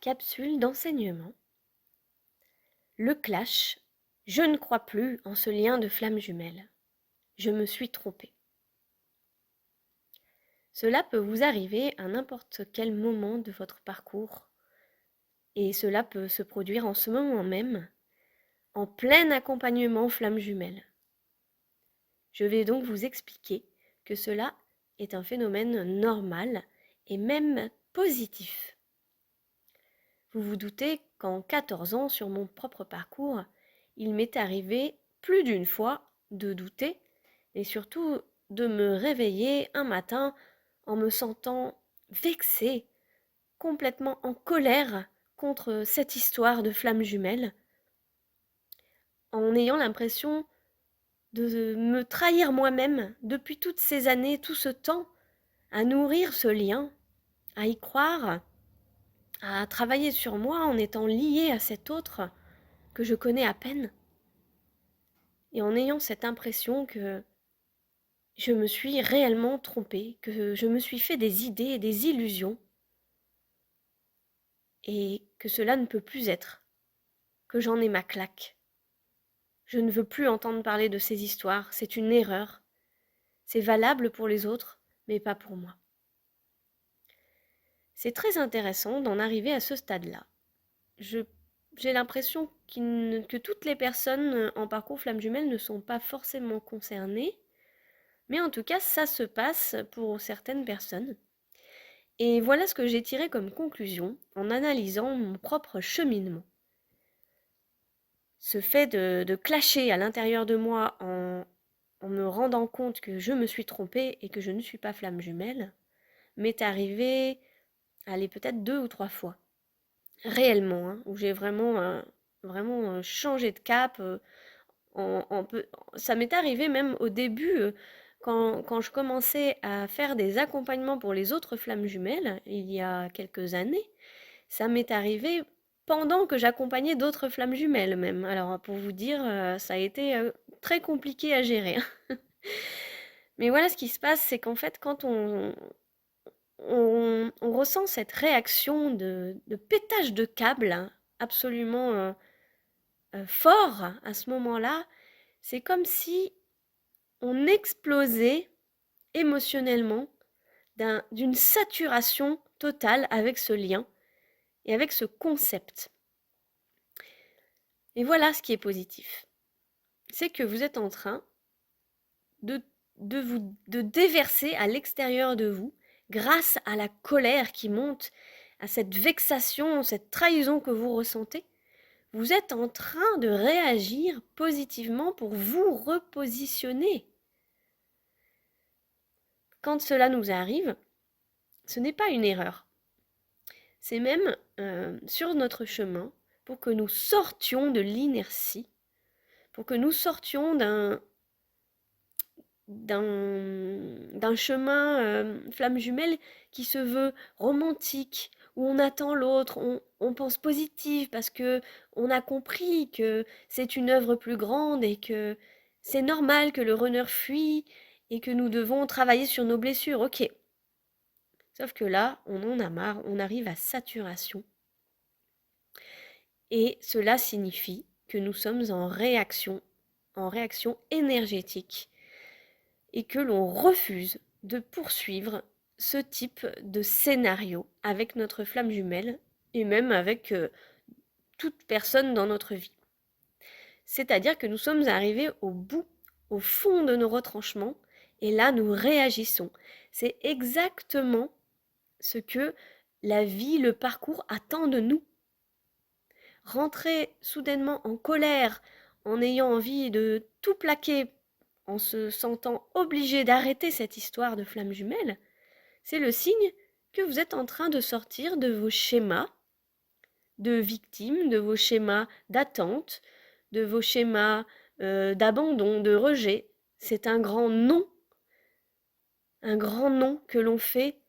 Capsule d'enseignement. Le clash. Je ne crois plus en ce lien de flammes jumelles. Je me suis trompée. Cela peut vous arriver à n'importe quel moment de votre parcours. Et cela peut se produire en ce moment même, en plein accompagnement flammes jumelles. Je vais donc vous expliquer que cela est un phénomène normal et même positif. Vous vous doutez qu'en 14 ans, sur mon propre parcours, il m'est arrivé plus d'une fois de douter et surtout de me réveiller un matin en me sentant vexée, complètement en colère contre cette histoire de flammes jumelles, en ayant l'impression de me trahir moi-même depuis toutes ces années, tout ce temps, à nourrir ce lien, à y croire, à travailler sur moi en étant liée à cet autre que je connais à peine, et en ayant cette impression que je me suis réellement trompée, que je me suis fait des idées et des illusions, et que cela ne peut plus être, que j'en ai ma claque. Je ne veux plus entendre parler de ces histoires, c'est une erreur. C'est valable pour les autres, mais pas pour moi. C'est très intéressant d'en arriver à ce stade-là. J'ai l'impression que toutes les personnes en parcours flamme jumelle ne sont pas forcément concernées, mais en tout cas, ça se passe pour certaines personnes. Et voilà ce que j'ai tiré comme conclusion en analysant mon propre cheminement. Ce fait de clasher à l'intérieur de moi en me rendant compte que je me suis trompée et que je ne suis pas flamme jumelle, m'est arrivé, allez, peut-être 2 ou 3 fois. Réellement, hein, où j'ai vraiment changé de cap. Ça m'est arrivé même au début, quand je commençais à faire des accompagnements pour les autres flammes jumelles, il y a quelques années. Ça m'est arrivé pendant que j'accompagnais d'autres flammes jumelles même. Alors pour vous dire, ça a été, très compliqué à gérer, hein. Mais voilà, ce qui se passe, c'est qu'en fait, quand on ressent cette réaction de pétage de câble, hein, absolument, fort à ce moment-là, c'est comme si on explosait émotionnellement d'une saturation totale avec ce lien et avec ce concept. Et voilà ce qui est positif. C'est que vous êtes en train de, de déverser à l'extérieur de vous, grâce à la colère qui monte, à cette vexation, cette trahison que vous ressentez, vous êtes en train de réagir positivement pour vous repositionner. Quand cela nous arrive, ce n'est pas une erreur. C'est même sur notre chemin pour que nous sortions de l'inertie, pour que nous sortions d'un chemin flamme jumelle qui se veut romantique, où on attend l'autre, on pense positif parce que on a compris que c'est une œuvre plus grande et que c'est normal que le runner fuit et que nous devons travailler sur nos blessures. Ok. Sauf que là, on en a marre, on arrive à saturation. Et cela signifie que nous sommes en réaction énergétique, et que l'on refuse de poursuivre ce type de scénario avec notre flamme jumelle et même avec toute personne dans notre vie. C'est-à-dire que nous sommes arrivés au bout, au fond de nos retranchements, et là nous réagissons. C'est exactement ce que la vie, le parcours attend de nous. Rentrer soudainement en colère, en ayant envie de tout plaquer, en se sentant obligé d'arrêter cette histoire de flamme jumelle, c'est le signe que vous êtes en train de sortir de vos schémas de victime, de vos schémas d'attente, de vos schémas d'abandon, de rejet. C'est un grand non que l'on fait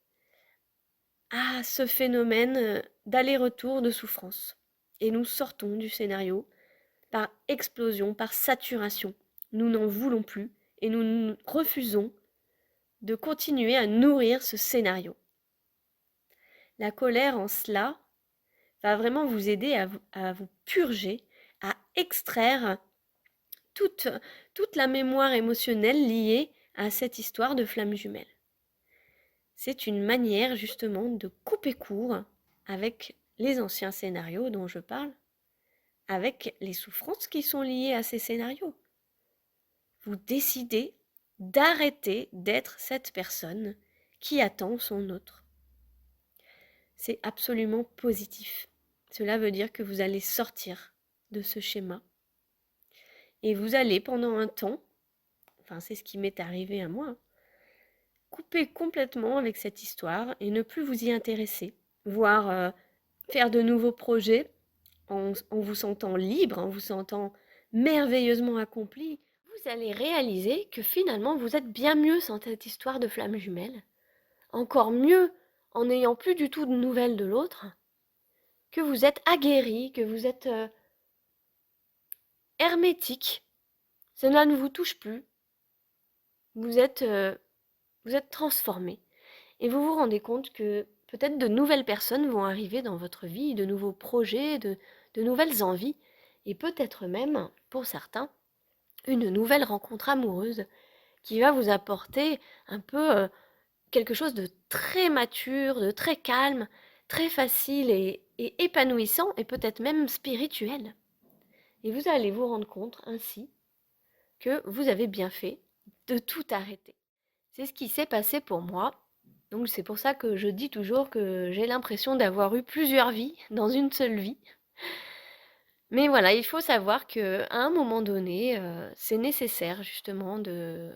à ce phénomène d'aller-retour de souffrance. Et nous sortons du scénario par explosion, par saturation. Nous n'en voulons plus et nous refusons de continuer à nourrir ce scénario. La colère en cela va vraiment vous aider à vous purger, à extraire toute, toute la mémoire émotionnelle liée à cette histoire de flamme jumelle. C'est une manière justement de couper court avec les anciens scénarios dont je parle, avec les souffrances qui sont liées à ces scénarios. Vous décidez d'arrêter d'être cette personne qui attend son autre. C'est absolument positif. Cela veut dire que vous allez sortir de ce schéma et vous allez pendant un temps, enfin c'est ce qui m'est arrivé à moi, couper complètement avec cette histoire et ne plus vous y intéresser, voire faire de nouveaux projets en vous sentant libre, en vous sentant merveilleusement accompli. Vous allez réaliser que finalement vous êtes bien mieux sans cette histoire de flamme jumelle, encore mieux en n'ayant plus du tout de nouvelles de l'autre, que vous êtes aguerri, que vous êtes hermétique, cela ne vous touche plus, vous êtes transformé et vous vous rendez compte que peut-être de nouvelles personnes vont arriver dans votre vie, de nouveaux projets, de nouvelles envies et peut-être même, pour certains, une nouvelle rencontre amoureuse qui va vous apporter un peu quelque chose de très mature, de très calme, très facile et épanouissant et peut-être même spirituel. Et vous allez vous rendre compte ainsi que vous avez bien fait de tout arrêter. C'est ce qui s'est passé pour moi. Donc c'est pour ça que je dis toujours que j'ai l'impression d'avoir eu plusieurs vies dans une seule vie. Mais voilà, il faut savoir qu'à un moment donné, c'est nécessaire justement de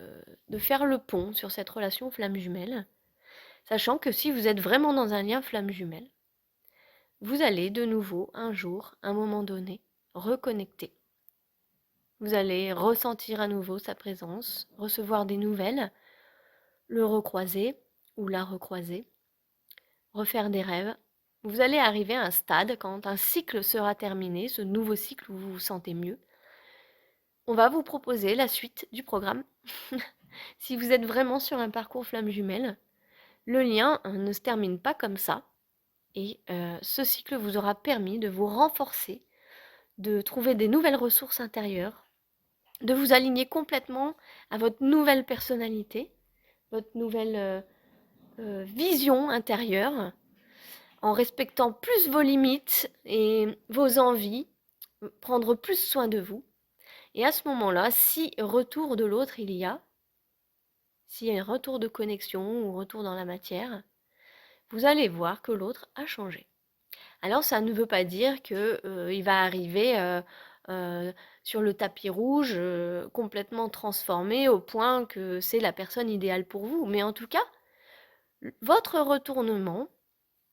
faire le pont sur cette relation flamme jumelle, sachant que si vous êtes vraiment dans un lien flamme jumelle, vous allez de nouveau, un jour, à un moment donné, reconnecter. Vous allez ressentir à nouveau sa présence, recevoir des nouvelles, le recroiser ou la recroiser, refaire des rêves. Vous allez arriver à un stade, quand un cycle sera terminé, ce nouveau cycle où vous vous sentez mieux, on va vous proposer la suite du programme. Si vous êtes vraiment sur un parcours flamme jumelle, le lien ne se termine pas comme ça. Et ce cycle vous aura permis de vous renforcer, de trouver des nouvelles ressources intérieures, de vous aligner complètement à votre nouvelle personnalité, votre nouvelle vision intérieure, en respectant plus vos limites et vos envies, prendre plus soin de vous. Et à ce moment-là, si retour de l'autre il y a, s'il y a un retour de connexion ou retour dans la matière, vous allez voir que l'autre a changé. Alors ça ne veut pas dire qu'il va arriver sur le tapis rouge complètement transformé au point que c'est la personne idéale pour vous. Mais en tout cas, votre retournement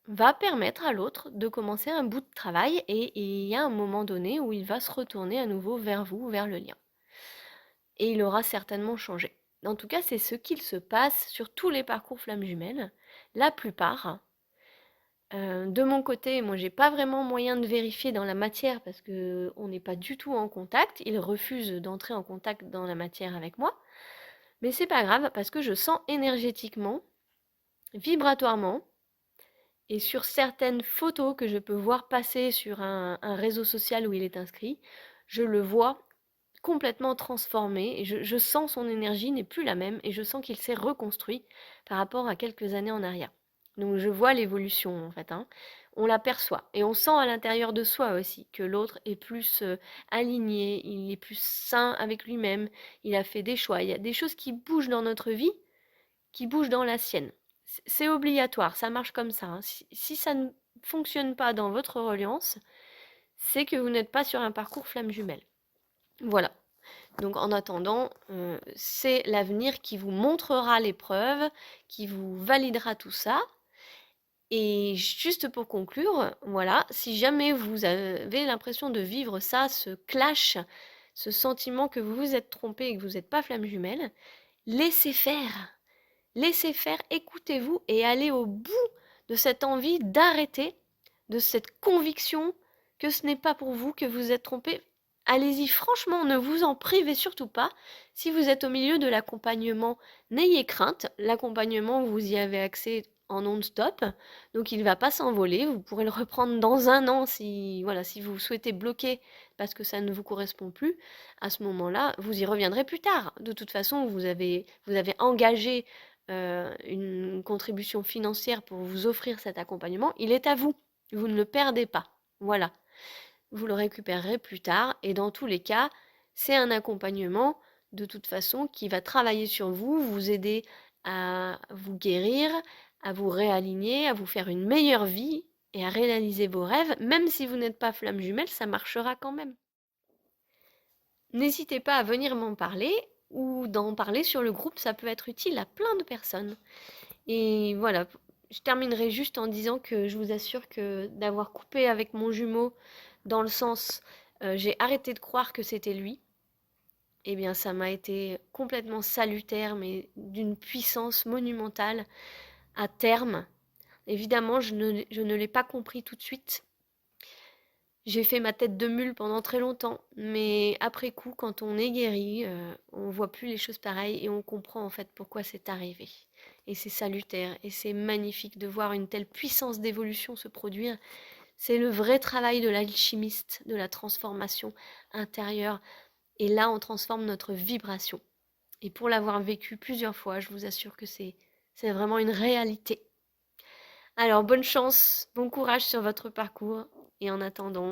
va permettre à l'autre de commencer un bout de travail et il y a un moment donné où il va se retourner à nouveau vers vous, vers le lien. Et il aura certainement changé. En tout cas, c'est ce qu'il se passe sur tous les parcours flammes jumelles. La plupart. De mon côté, moi j'ai pas vraiment moyen de vérifier dans la matière parce qu'on n'est pas du tout en contact. Il refuse d'entrer en contact dans la matière avec moi. Mais c'est pas grave parce que je sens énergétiquement, vibratoirement, et sur certaines photos que je peux voir passer sur un réseau social où il est inscrit, je le vois complètement transformé et je sens son énergie n'est plus la même et je sens qu'il s'est reconstruit par rapport à quelques années en arrière. Donc je vois l'évolution en fait, hein. On l'aperçoit et on sent à l'intérieur de soi aussi que l'autre est plus aligné, il est plus sain avec lui-même, il a fait des choix, il y a des choses qui bougent dans notre vie, qui bougent dans la sienne. C'est obligatoire, ça marche comme ça, hein. Si ça ne fonctionne pas dans votre reliance, c'est que vous n'êtes pas sur un parcours flamme jumelle. Voilà. Donc en attendant, c'est l'avenir qui vous montrera l'épreuve, qui vous validera tout ça. Et juste pour conclure, voilà, si jamais vous avez l'impression de vivre ça, ce clash, ce sentiment que vous vous êtes trompé et que vous n'êtes pas flamme jumelle, laissez faire. Laissez faire, écoutez-vous et allez au bout de cette envie d'arrêter, de cette conviction que ce n'est pas pour vous, que vous êtes trompé. Allez-y, franchement, ne vous en privez surtout pas. Si vous êtes au milieu de l'accompagnement, n'ayez crainte. L'accompagnement, vous y avez accès en non-stop, donc il ne va pas s'envoler. Vous pourrez le reprendre dans un an si, voilà, si vous souhaitez bloquer parce que ça ne vous correspond plus. À ce moment-là, vous y reviendrez plus tard. De toute façon, vous avez engagé une contribution financière pour vous offrir cet accompagnement. Il est à vous. Vous ne le perdez pas. Voilà. Vous le récupérerez plus tard et dans tous les cas, c'est un accompagnement de toute façon qui va travailler sur vous, vous aider à vous guérir, à vous réaligner, à vous faire une meilleure vie et à réaliser vos rêves. Même si vous n'êtes pas flamme jumelle, ça marchera quand même. N'hésitez pas à venir m'en parler ou d'en parler sur le groupe, ça peut être utile à plein de personnes. Et voilà, je terminerai juste en disant que je vous assure que d'avoir coupé avec mon jumeau dans le sens j'ai arrêté de croire que c'était lui, eh bien ça m'a été complètement salutaire, mais d'une puissance monumentale à terme. Évidemment, je ne l'ai pas compris tout de suite. J'ai fait ma tête de mule pendant très longtemps, mais après coup, quand on est guéri, on voit plus les choses pareilles et on comprend en fait pourquoi c'est arrivé. Et c'est salutaire et c'est magnifique de voir une telle puissance d'évolution se produire. C'est le vrai travail de l'alchimiste, de la transformation intérieure. Et là, on transforme notre vibration. Et pour l'avoir vécu plusieurs fois, je vous assure que c'est vraiment une réalité. Alors, bonne chance, bon courage sur votre parcours. Et en attendant,